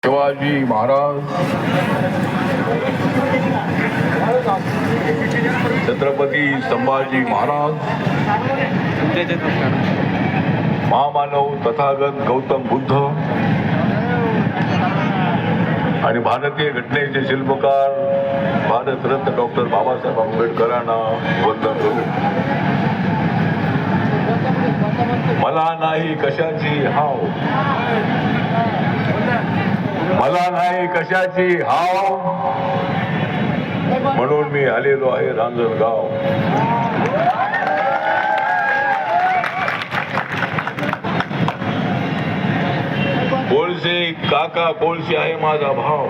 शिवाजी महाराज, छत्रपती संभाजी महाराज, महामानव तथागत गौतम बुद्ध आणि भारतीय घटनेचे शिल्पकार भारतरत्न डॉक्टर बाबासाहेब आंबेडकरांना वंदन करू. मला नाही कशाची हाव, मला नाही कशाची हाव, म्हणून मी आलेलो आहे रांजणगाव. कोळसे काका कोळसे आहे माझा भाव,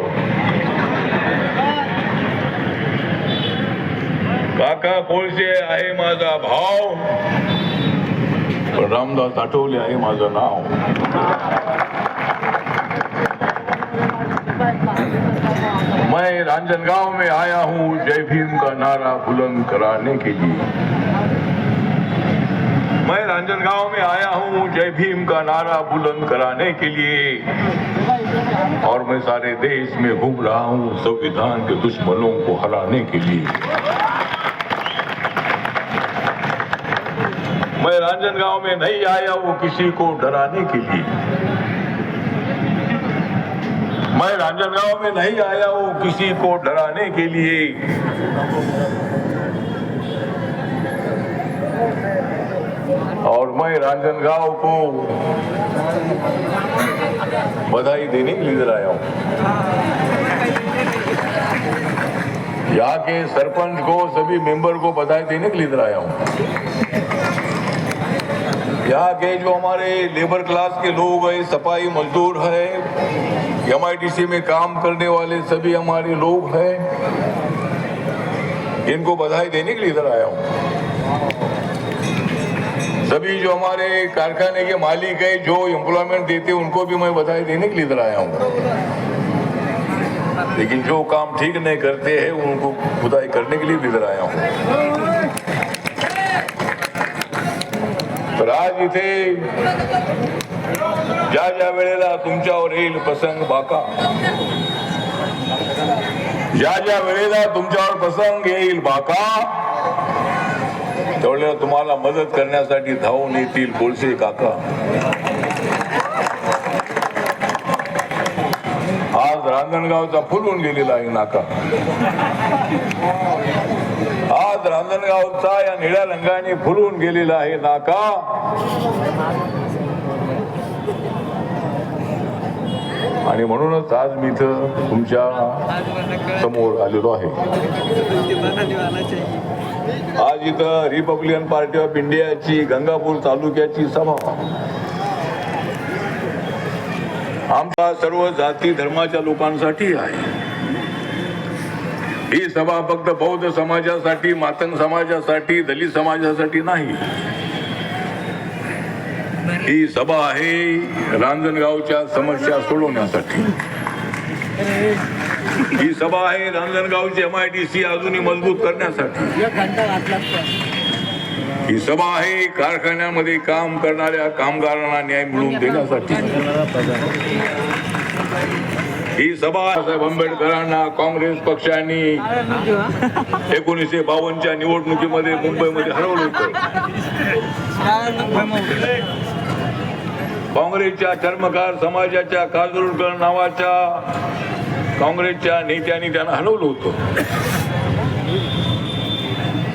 काका कोळसे आहे माझा भाव, पण रामदास आठवले आहे माझं नाव. मैं रांजनगांव में आया हूँ जय भीम का नारा बुलंद कराने के लिए. मैं रांजनगांव में आया हूँ जय भीम का नारा बुलंद कराने के लिए, और मैं सारे देश में घूम रहा हूँ संविधान के दुश्मनों को हराने के लिए. मैं रांजनगांव में नहीं आया हूँ किसी को डराने के लिए. मैं रांजनगांव में नहीं आया हूँ किसी को डराने के लिए, और मैं रांजनगांव को बधाई देने के लिए इधर आया हूँ. यहाँ के सरपंच को, सभी मेंबर को बधाई देने के लिए इधर आया हूँ. यहाँ के जो हमारे लेबर क्लास के लोग हैं, सफाई मजदूर हैं, MIDC में काम करने वाले सभी हमारे लोग हैं, इनको बधाई देने के लिए इधर आया हूँ. सभी जो हमारे कारखाने के मालिक हैं, जो एम्प्लॉयमेंट देते हैं, उनको भी मैं बधाई देने के लिए इधर आया हूँ. लेकिन जो काम ठीक नहीं करते हैं उनको बधाई करने के लिए भी इधर आया हूँ. तर आज इथे ज्या ज्या वेळेला तुमच्यावर येईल प्रसंग बाका, ज्या ज्या वेळेला तुमच्यावर प्रसंग येईल बाका, तेवढ्या तुम्हाला मदत करण्यासाठी धावून येतील कोळसे काका. आज रांजणगावचा फुलून गेलेला आहे नाका. आज रांजणगावचा या निळ्या रंगाने फुलून गेलेला आहे नाका. आणि म्हणूनच आज मी इथं तुमच्या समोर आलेलो आहे. आज इथं रिपब्लिकन पार्टी ऑफ इंडियाची गंगापूर तालुक्याची सभा, आमच्या सर्व जाती धर्माच्या लोकांसाठी आहे. ही सभा फक्त बौद्ध समाजासाठी, मातंग समाजासाठी, दलित समाजासाठी नाही. ही सभा आहे रांजणगावच्या समस्या सोडवण्यासाठी. ही सभा आहे रांजणगावची MIDC अजूनही मजबूत करण्यासाठी. ही सभा आहे कारखान्यामध्ये काम करणाऱ्या कामगारांना न्याय मिळवून देण्यासाठी. ही सभा बाबासाहेब आंबेडकरांना काँग्रेस पक्षाने 1952च्या निवडणुकीमध्ये मुंबईमध्ये हरवलं होतं. काँग्रेसच्या चर्मकार समाजाच्या काजूळकर नावाच्या काँग्रेसच्या नेत्यांनी त्यांना हरवलं होतं.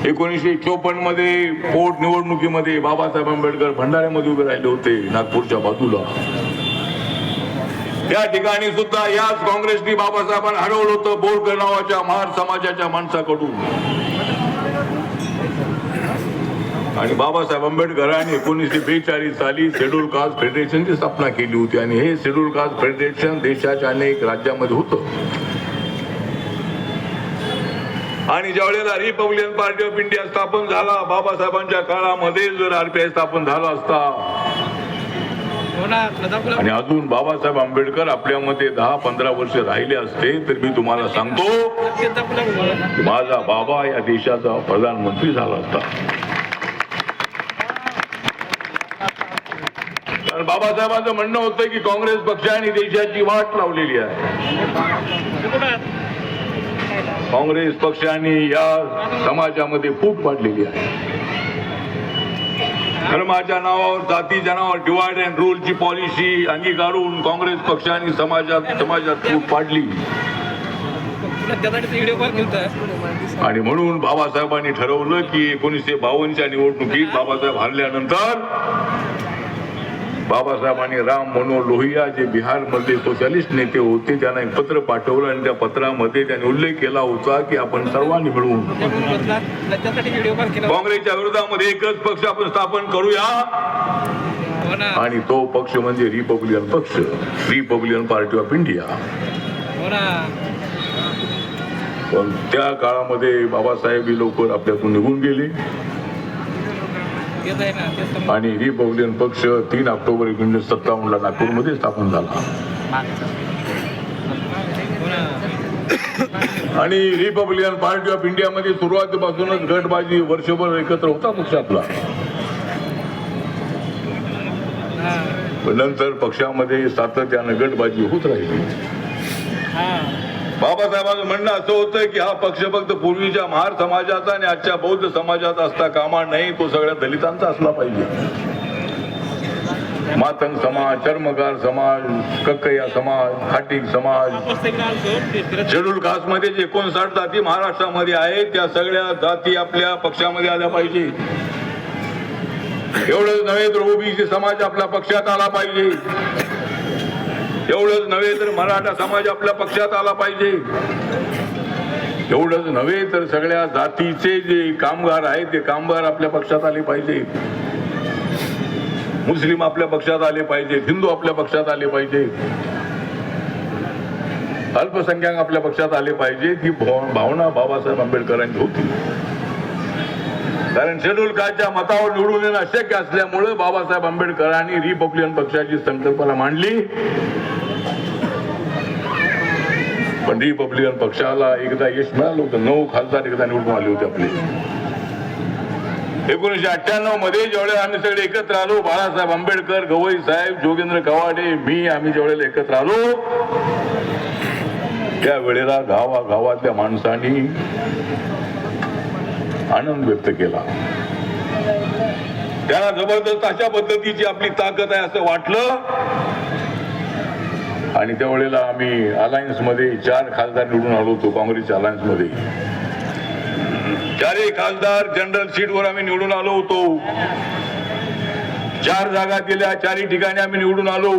1954 मध्ये पोट निवडणुकीमध्ये बाबासाहेब आंबेडकर भंडाऱ्यामध्ये उभे राहिले होते, नागपूरच्या बाजूला. त्या ठिकाणी सुद्धा याच काँग्रेसने बाबासाहेबांना हरवलं होतं बोरकर नावाच्या महार समाजाच्या माणसाकडून. आणि बाबासाहेब आंबेडकरांनी 1942 साली शेड्यूल कास्ट फेडरेशनची स्थापना केली होती. आणि हे शेड्यूल कास्ट फेडरेशन देशाच्या अनेक राज्यामध्ये होतं. आणि ज्या वेळेला रिपब्लिकन पार्टी ऑफ इंडिया स्थापन झाला, बाबासाहेबांच्या काळामध्ये जर RPI स्थापन झाला असता आणि अजून बाबासाहेब आंबेडकर आपल्यामध्ये 10-15 वर्ष राहिले असते, तर मी तुम्हाला सांगतो की माझा बाबा या देशाचा प्रधानमंत्री झाला असता. पण बाबासाहेबांचं म्हणणं होतं की काँग्रेस पक्षाने देशाची वाट लावलेली आहे. काँग्रेस पक्षाने या समाजामध्ये फूट पाडलेली आहे. धर्माच्या नावावर, जातीच्या नावावर डिवाइड अँड रूलची पॉलिसी अंगीकारून काँग्रेस पक्षाने समाजात फूट पाडली. आणि म्हणून बाबासाहेबांनी ठरवलं की 1952च्या निवडणुकीत बाबासाहेब हरल्यानंतर बाबासाहेबांनी राम मनोहर लोहिया जे बिहारमध्ये सोशलिस्ट नेते होते त्यांना एक पत्र पाठवलं आणि त्या पत्रामध्ये त्यांनी उल्लेख केला होता की आपण सर्वांनी मिळून काँग्रेसच्या विरोधामध्ये एकच पक्ष आपण स्थापन करूया आणि तो पक्ष म्हणजे रिपब्लिकन पक्ष, रिपब्लिकन पार्टी ऑफ इंडिया. पण त्या काळामध्ये बाबासाहेब लवकर आपल्यातून निघून गेले आणि रिपब्लिकन पक्ष 3 ऑक्टोबर 1957ला नागपूरमध्ये स्थापन झाला. आणि रिपब्लिकन पार्टी ऑफ इंडियामध्ये सुरुवातीपासूनच गटबाजी वर्षभर एकत्र होता पक्ष आपला. पण नंतर पक्षामध्ये सातत्यानं गटबाजी होत राहिली. बाबासाहेबांचं म्हणणं असं होतं की हा पक्ष फक्त पूर्वीच्या महार समाजाचा आणि आजच्या बौद्ध समाजाचा असता कामा नाही, तो सगळ्या दलितांचा असला पाहिजे. मातंग समाज, चर्मकार समाज, कक्कय्या समाज, खाटीक समाज, शेड्यूल कास्ट मध्ये जे 59 जाती महाराष्ट्रामध्ये आहेत त्या सगळ्या जाती आपल्या पक्षामध्ये आल्या पाहिजे. एवढंच नव्हे तर ओबीसी समाज आपल्या पक्षात आला पाहिजे. एवढंच नव्हे तर मराठा समाज आपल्या पक्षात आला पाहिजे. एवढंच नव्हे तर सगळ्या जातीचे जे कामगार आहेत ते कामगार आपल्या पक्षात आले पाहिजे. मुस्लिम आपल्या पक्षात आले पाहिजे, हिंदू आपल्या पक्षात आले पाहिजे, अल्पसंख्याक आपल्या पक्षात आले पाहिजे. ही भावना बाबासाहेब आंबेडकरांची होती. कारण शेड्यूल कास्टच्या मतावर निवडून येणं अशक्य असल्यामुळे बाबासाहेब आंबेडकरांनी रिपब्लिकन पक्षाची संकल्पना मांडली. पण रिपब्लिकन पक्षाला एकदा यश मिळालं होतं. 9 खासदार एकदा निवडून आले होते आपले. 1998 मध्ये ज्यावेळेस आम्ही सगळे एकत्र आलो, बाळासाहेब आंबेडकर, गवई साहेब, जोगेंद्र कवाडे, मी, आम्ही ज्यावेळेला एकत्र आलो त्यावेळेला गावागावातल्या माणसांनी आनंद व्यक्त केला. त्यांना जबरदस्त अशा पद्धतीची आपली ताकद आहे असं वाटलं. आणि त्यावेळेला आम्ही अलायन्स मध्ये 4 खासदार निवडून आलो होतो. काँग्रेसच्या अलायन्स मध्ये 4 खासदार जनरल सीटवर आम्ही निवडून आलो होतो. 4 जागा दिल्या, 4 ठिकाणी आम्ही निवडून आलो.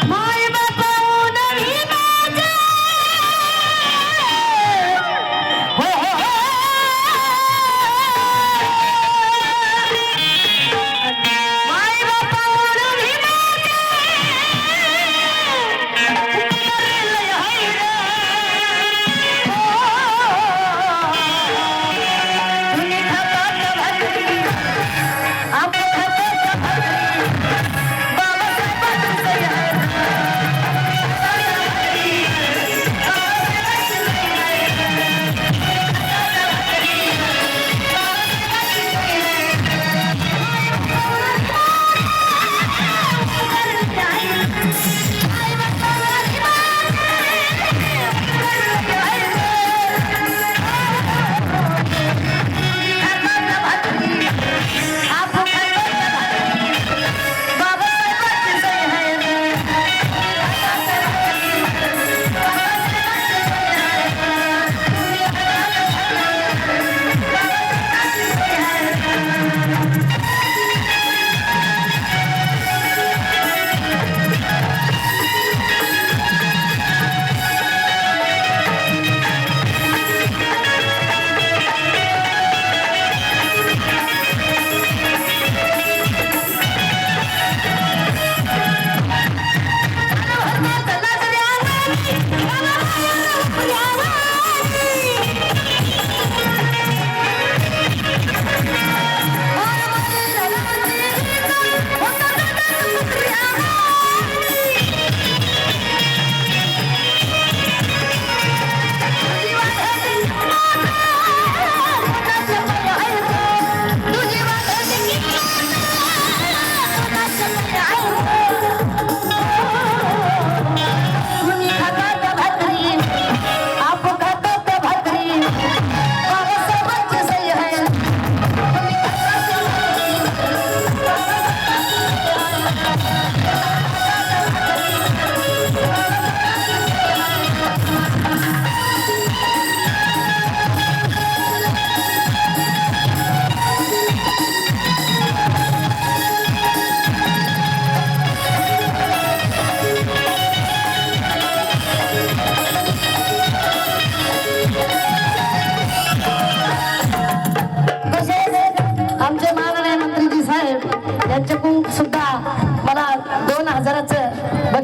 माय बापा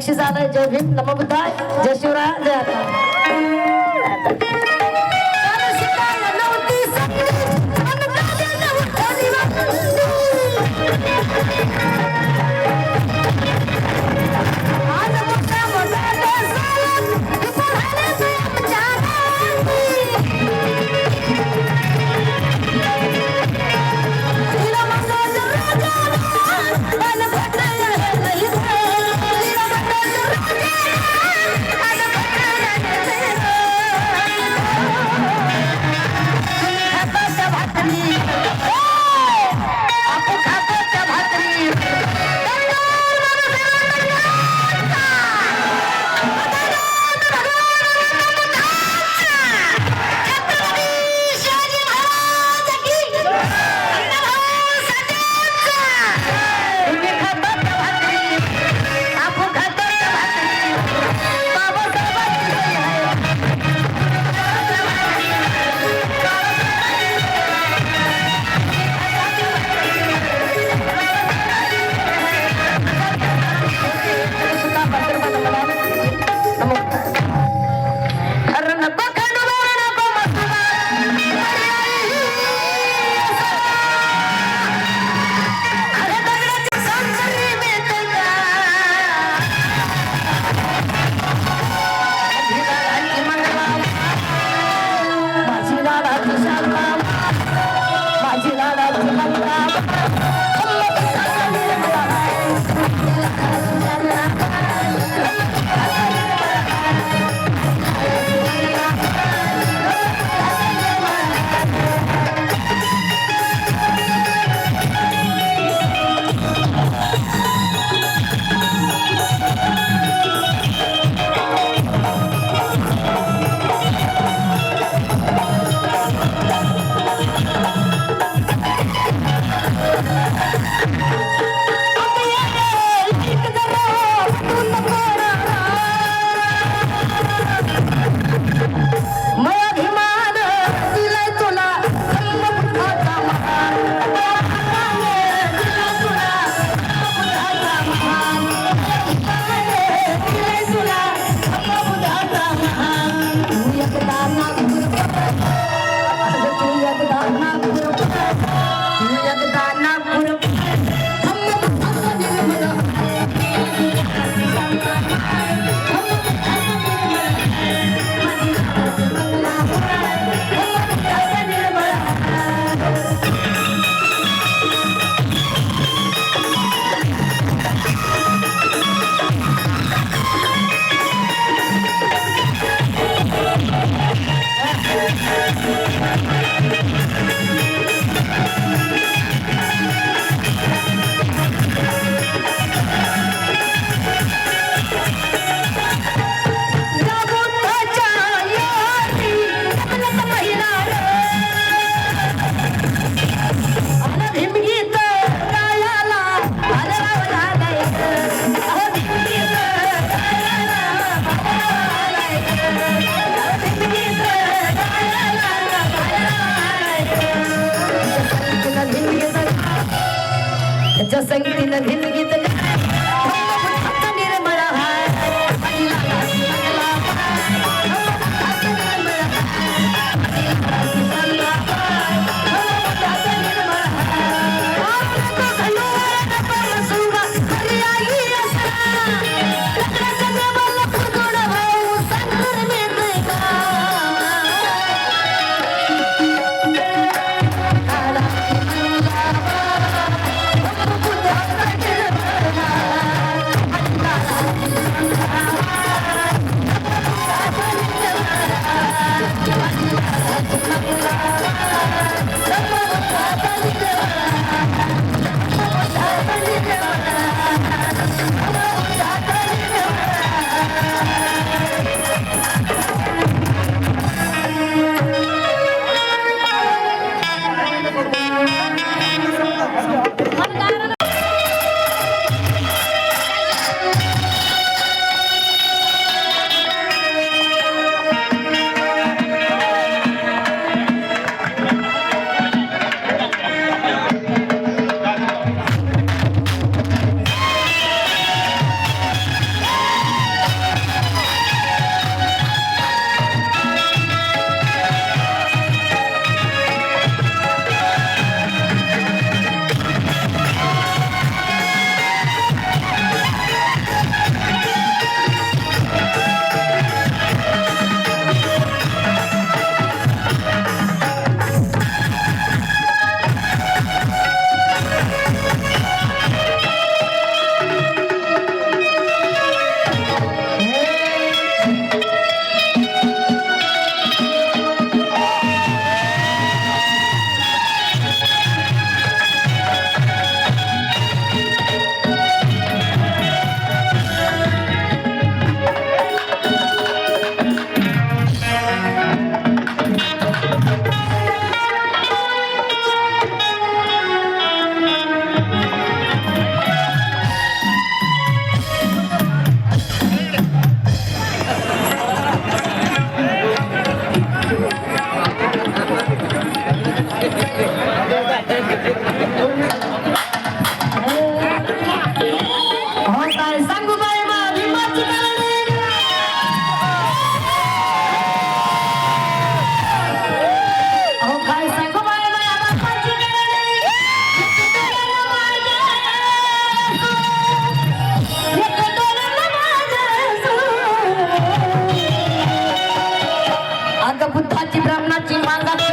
बक्षीस आलंय. जय भीम, नमो बुद्धाय, जय शिवराय, जय आता. संगीत गीत निर्मळ देवाची ब्राह्मणाची मांगाची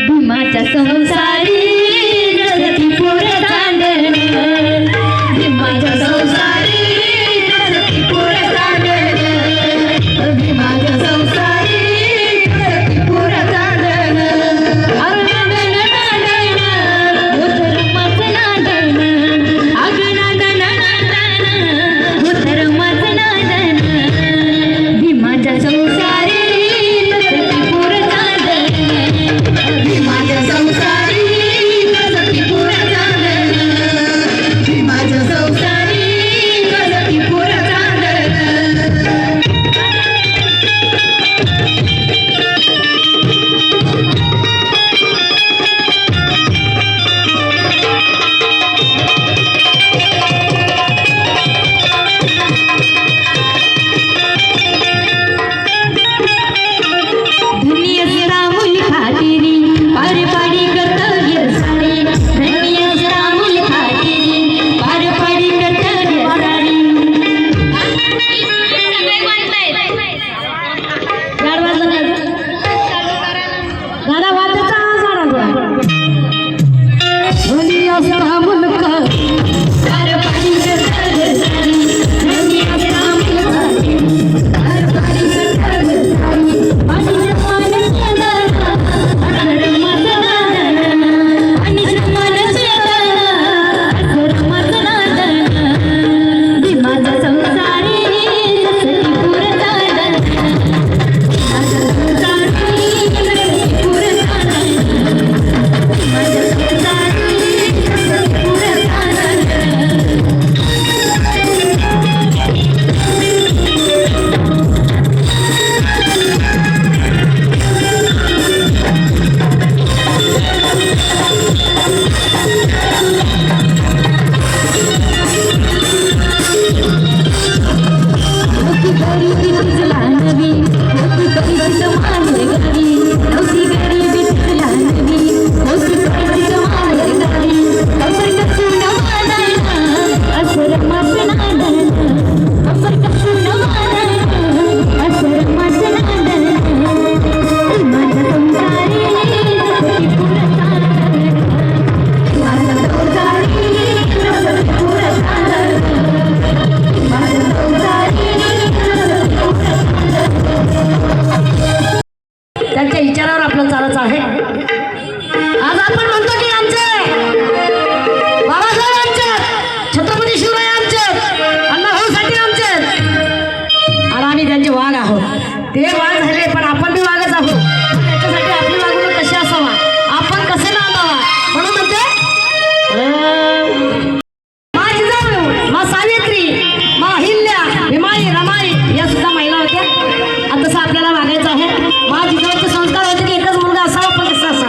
भीमाच्या संसारी जगती पुर चांदण भीमाच्या संसारी जगती पुर चांदण भीमाच्या संसारी जगती पुर चांदण अरुणादन नादन उतरमच नादन अगनादन नादन उतरमच नादन भीमाच्या संसारी जगती पुर चांदण भीमाच्या संसारी जगती पुर चांदण भीमाच्या संसारी जगती पुर चांदण धन्य रामुल खातिरी पार पाडी कर्तव्य सारी धन्य रामुल खातिरी पार पाडी कर्तव्य सारी गाड वाजला गाडा वाजायचा आवाज आला धन्य रामुल पार पाडी कर्तव्य सारी धन्य रामुल खातिरी पार पाडी कर्तव्य सारी त्यांच्या विचारावर आपलं चालायचं आहे. आज आपण म्हणतो की आमचे बाबासाहेब आमचे छत्रपती शिवराय आमचे अण्णाभाऊ साठे आमचे आणि आम्ही त्यांचे वाघ आहोत. ते वाघ झाले पण आपण बी वाघच आहोत. त्याच्यासाठी आपली वागणूक कशी असावा आपण कसे नांदावा म्हणून म्हणते मा जिजाऊ मा सावित्री मा अहिल्या भीमाई रमाई या सुद्धा महिला होत्या. आता तसं आपल्याला वागायचं आहे. मा जिजाऊचे संस्कार होते की एकच मुलगा असावा पण कसा असा